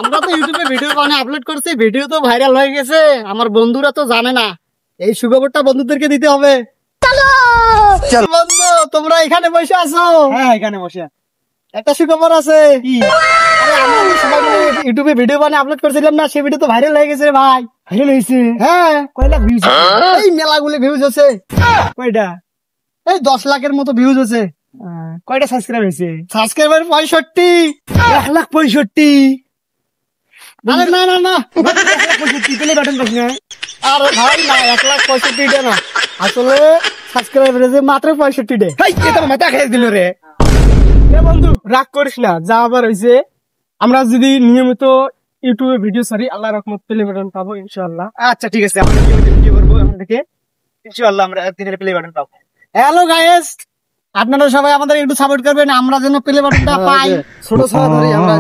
আমরা তো ইউটিউবে ভিডিও বানিয়ে আপলোড করছি, ভিডিও তো ভাইরাল হয়ে গেছে, আমার বন্ধুরা তো জানে না, এই সুখবরটা বন্ধুদেরকে দিতে হবে। বন্ধু তোমরা এখানে বসে আছো? হ্যাঁ এখানে বসে। একটা সুখবর আছে। কি? আরে আমরা যে সবাই মিলে ইউটিউবে ভিডিও বানিয়ে আপলোড করছিলাম না, সেই ভিডিও তো ভাইরাল হয়ে গেছে রে ভাই। ভাইরাল হয়েছে? হ্যাঁ, কয় লাখ ভিউজ? এই মেলাগুলো ভিউজ হচ্ছে, কয়টা? এই 10 লাখের মতো ভিউজ হচ্ছে। কয়টা সাবস্ক্রাইব হয়েছে? সাবস্ক্রাইবার 65। 1,65,000। আরে না না না, 1,65,000 পেলে বাটন পাস না? আরে ভাই না, 1,65,000 না, আসলে সাবস্ক্রাইবার হয়েছে মাত্র 65। হাই এটা মাথা খেয়ে দিল রে। এ বন্ধু রাগ করিস না, যা আবার হয়েছে। আমরা যদি নিয়মিত ইউটিউবে ভিডিও ছাড়ি, আল্লাহ রহমত প্লে বাটন পাবো ইনশাআল্লাহ। আচ্ছা ঠিক আছে, আমরা নিয়মিত ভিডিও করবো এখন থেকে, ইনশাআল্লাহ আমরা দিনের প্লে বাটন পাবো। হ্যালো গাইস, আপনারা সবাই আমাদের একটু সাপোর্ট করবেন, আমরা যেন প্লে বাটনটা পাই। ছোট ছোট ধরি আমরা